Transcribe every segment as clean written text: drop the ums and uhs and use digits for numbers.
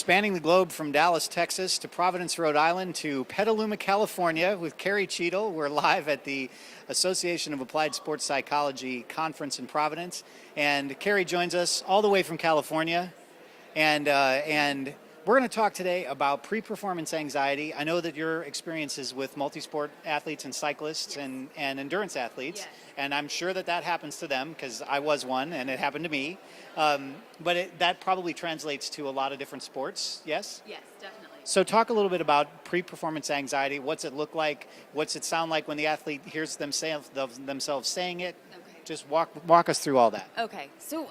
Spanning the globe from Dallas, Texas to Providence, Rhode Island to Petaluma, California with Carrie Cheadle. We're live at the Association of Applied Sports Psychology Conference in Providence. And Carrie joins us all the way from California. And we're going to talk today about pre-performance anxiety. I know that your experience is with multi-sport athletes and cyclists and endurance athletes. Yes. And I'm sure that happens to them because I was one and it happened to me. But that probably translates to a lot of different sports, yes? Yes, definitely. So talk a little bit about pre-performance anxiety. What's it look like? What's it sound like when the athlete hears themselves saying it? Okay. Just walk us through all that. Okay. So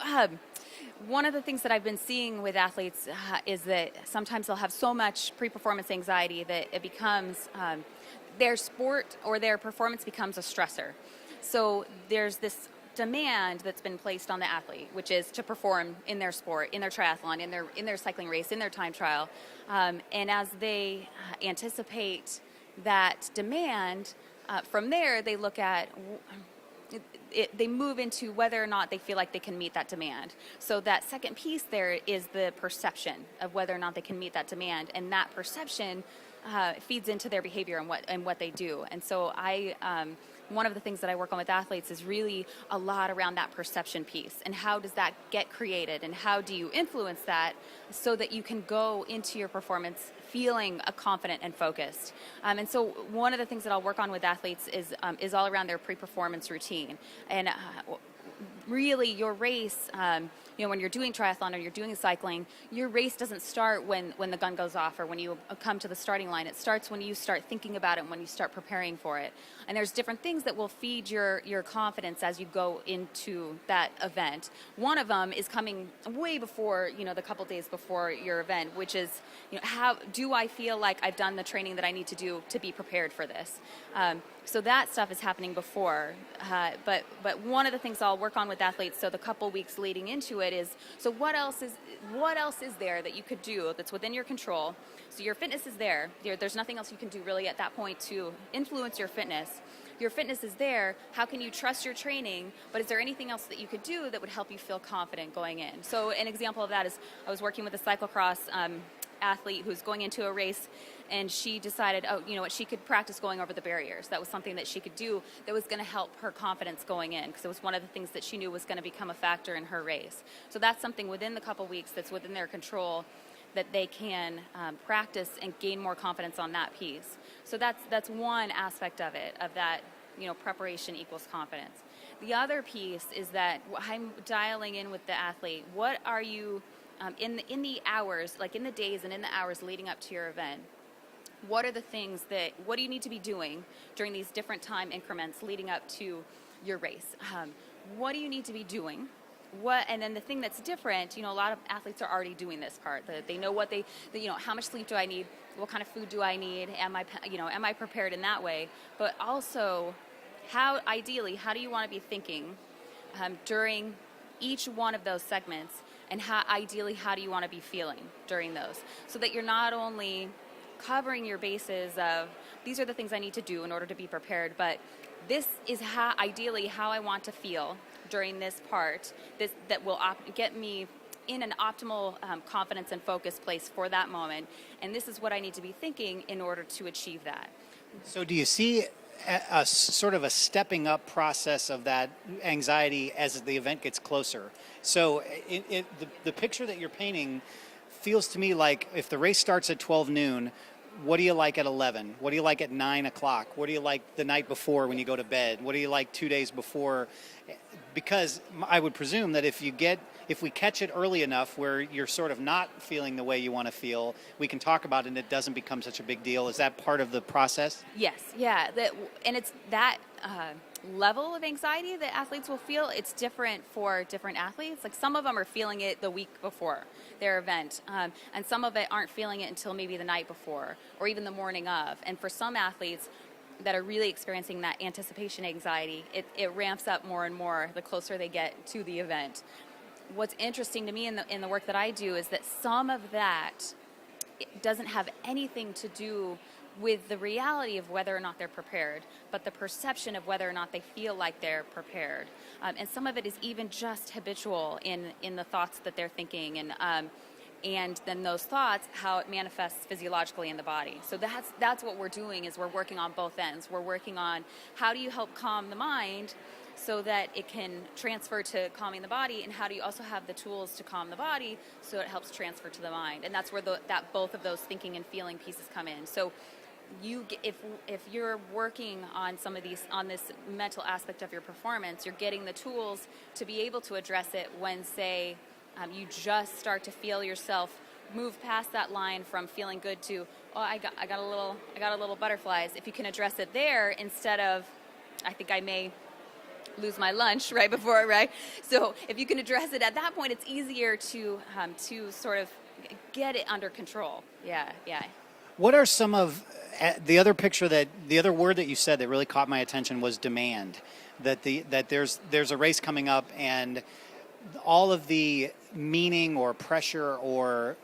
one of the things that I've been seeing with athletes is that sometimes they'll have so much pre-performance anxiety that it becomes their sport or their performance becomes a stressor. So there's this demand that's been placed on the athlete, which is to perform in their sport, in their triathlon, in their cycling race, in their time trial. And as they anticipate that demand, from there they look at they move into whether or not they feel like they can meet that demand. So that second piece there is the perception of whether or not they can meet that demand, and that perception feeds into their behavior and what they do. And so one of the things that I work on with athletes is really a lot around that perception piece and how does that get created and how do you influence that so that you can go into your performance feeling confident and focused. And so one of the things that I'll work on with athletes is all around their pre-performance routine. And really your race, when you're doing triathlon or you're doing cycling, your race doesn't start when the gun goes off or when you come to the starting line. It starts when you start thinking about it and when you start preparing for it. And there's different things that will feed your confidence as you go into that event. One of them is coming way before, the couple days before your event, which is, how do I feel like I've done the training that I need to do to be prepared for this? So that stuff is happening before. But one of the things I'll work on with athletes, so the couple weeks leading into it is, so what else is there that you could do that's within your control? So your fitness is there. There's nothing else you can do really at that point to influence your fitness. Your fitness is there. How can you trust your training? But is there anything else that you could do that would help you feel confident going in? So an example of that is I was working with a cyclocross athlete who's going into a race, and she decided, she could practice going over the barriers. That was something that she could do that was going to help her confidence going in, because it was one of the things that she knew was going to become a factor in her race. So that's something within the couple weeks that's within their control that they can practice and gain more confidence on that piece. So that's one aspect of it, of that, preparation equals confidence. The other piece is that I'm dialing in with the athlete. What are you, in the hours, like in the days and in the hours leading up to your event, what are the things what do you need to be doing during these different time increments leading up to your race? What do you need to be doing? And then the thing that's different, a lot of athletes are already doing this part. They know how much sleep do I need? What kind of food do I need? Am I prepared in that way? But also, how do you want to be thinking during each one of those segments? And how do you want to be feeling during those? So that you're not only covering your bases of, these are the things I need to do in order to be prepared, but this is how I want to feel during this part, that will get me in an optimal confidence and focus place for that moment. And this is what I need to be thinking in order to achieve that. So do you see a sort of a stepping up process of that anxiety as the event gets closer? So the picture that you're painting feels to me like if the race starts at 12 noon, what do you like at 11? What do you like at 9 o'clock? What do you like the night before when you go to bed? What do you like 2 days before? Because I would presume that if we catch it early enough where you're sort of not feeling the way you want to feel, we can talk about it and it doesn't become such a big deal. Is that part of the process? Yes, yeah. And it's that level of anxiety that athletes will feel. It's different for different athletes. Like some of them are feeling it the week before their event, and some of it aren't feeling it until maybe the night before or even the morning of. And for some athletes that are really experiencing that anticipation anxiety, it ramps up more and more the closer they get to the event. What's interesting to me in the work that I do is that some of that doesn't have anything to do with the reality of whether or not they're prepared, but the perception of whether or not they feel like they're prepared. And some of it is even just habitual in the thoughts that they're thinking. And and then those thoughts, how it manifests physiologically in the body. So that's what we're doing, is we're working on both ends. We're working on how do you help calm the mind so that it can transfer to calming the body, and how do you also have the tools to calm the body so it helps transfer to the mind. And that's where that both of those thinking and feeling pieces come in. So if you're working on on this mental aspect of your performance, you're getting the tools to be able to address it when, say, you just start to feel yourself move past that line from feeling good to, oh, I got a little butterflies. If you can address it there instead of, I think I may lose my lunch right before, right? So if you can address it at that point, it's easier to sort of get it under control. Yeah. What are some of the other word that you said that really caught my attention was demand. That there's a race coming up, and all of the meaning or pressure or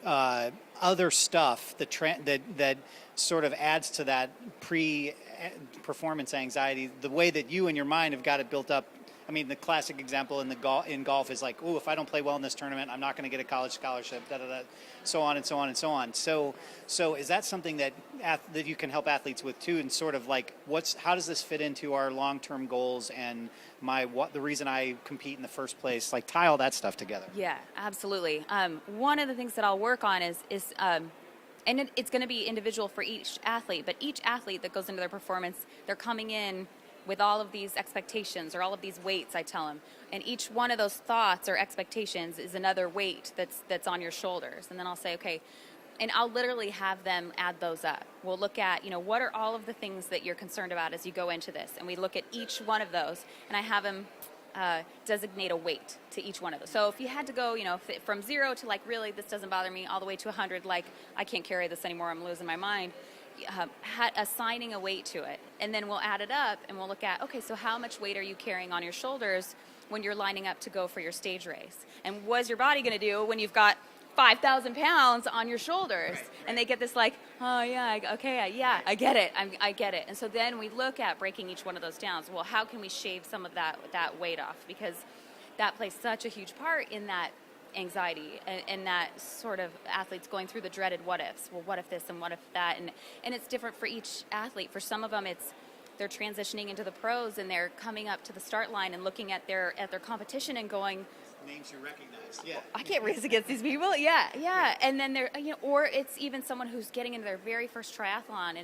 other stuff that sort of adds to that pre-performance anxiety, the way that you in your mind have got it built up. I mean, the classic example in golf is like, oh, if I don't play well in this tournament, I'm not going to get a college scholarship, so on and so on and so on. So is that something that you can help athletes with too, and sort of like, how does this fit into our long-term goals and the reason I compete in the first place? Like, tie all that stuff together. Yeah, absolutely. One of the things that I'll work on is and it's going to be individual for each athlete, but each athlete that goes into their performance, they're coming in with all of these expectations or all of these weights, I tell them. And each one of those thoughts or expectations is another weight that's on your shoulders. And then I'll say, okay, and I'll literally have them add those up. We'll look at, what are all of the things that you're concerned about as you go into this? And we look at each one of those, and I have them designate a weight to each one of those. So if you had to go, from 0 to like, really, this doesn't bother me, all the way to 100, like, I can't carry this anymore, I'm losing my mind, assigning a weight to it. And then we'll add it up and we'll look at, okay, so how much weight are you carrying on your shoulders when you're lining up to go for your stage race? And what's your body going to do when you've got 5,000 pounds on your shoulders? Right. And they get this like, oh yeah, okay, yeah, I get it. I get it. And so then we look at breaking each one of those down. So, well, how can we shave some of that weight off? Because that plays such a huge part in that anxiety and that sort of athletes going through the dreaded what ifs. Well, what if this and what if that? And it's different for each athlete. For some of them, they're transitioning into the pros and they're coming up to the start line and looking at their competition and going, names you recognize. Yeah, I can't race against these people. Yeah. And then they're, or it's even someone who's getting into their very first triathlon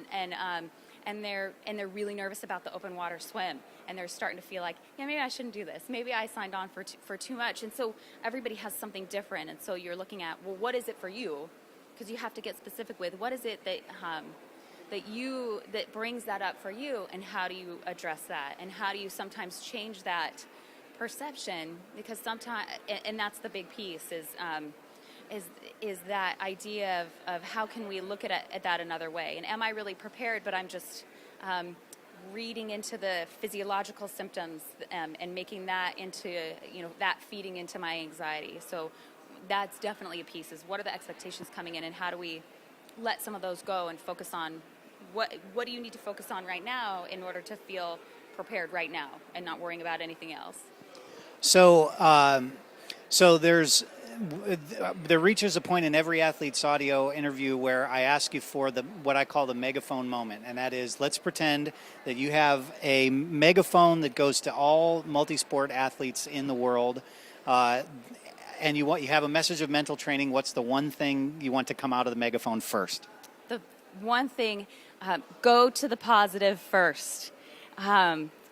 and they're really nervous about the open water swim, and they're starting to feel like, yeah, maybe I shouldn't do this. Maybe I signed on for too much. And so everybody has something different, and so you're looking at, well, what is it for you? Because you have to get specific with what is it that that brings that up for you, and how do you address that, and how do you sometimes change that perception? Because sometimes, and that's the big piece, is that idea of how can we look at that another way, and am I really prepared, but I'm just reading into the physiological symptoms and making that into, that feeding into my anxiety. So that's definitely a piece, is what are the expectations coming in, and how do we let some of those go and focus on what do you need to focus on right now in order to feel prepared right now and not worrying about anything else. So there reaches a point in every athlete's audio interview where I ask you for what I call the megaphone moment, and that is, let's pretend that you have a megaphone that goes to all multi-sport athletes in the world, and you have a message of mental training. What's the one thing you want to come out of the megaphone first? The one thing, go to the positive first.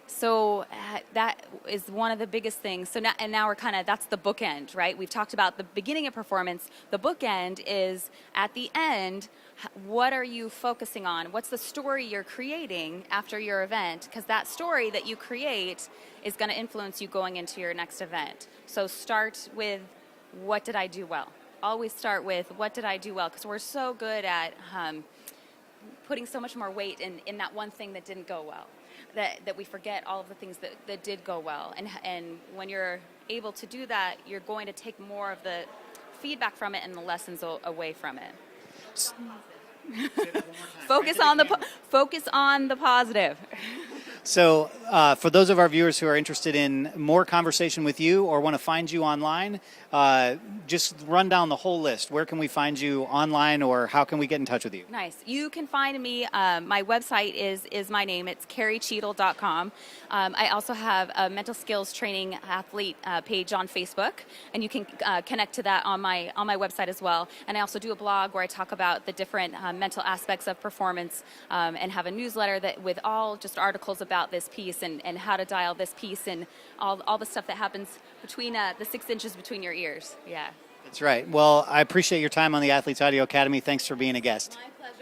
So that is one of the biggest things. So now we're that's the bookend, right? We've talked about the beginning of performance. The bookend is at the end. What are you focusing on? What's the story you're creating after your event? Because that story that you create is going to influence you going into your next event. So start with, what did I do well? Always start with, what did I do well? Because we're so good at putting so much more weight in that one thing that didn't go well, that we forget all of the things that did go well. And when you're able to do that, you're going to take more of the feedback from it and the lessons away from it. Focus on the positive. So, for those of our viewers who are interested in more conversation with you or want to find you online, just run down the whole list. Where can we find you online, or how can we get in touch with you? Nice. You can find me. My website is my name. It's carriecheadle.com. I also have a mental skills training athlete page on Facebook, and you can connect to that on my website as well. And I also do a blog where I talk about the different mental aspects of performance, and have a newsletter that with all just articles about this piece and how to dial this piece and all the stuff that happens between the 6 inches between your ears. Yeah. That's right. Well, I appreciate your time on the Athletes Audio Academy. Thanks for being a guest. My pleasure.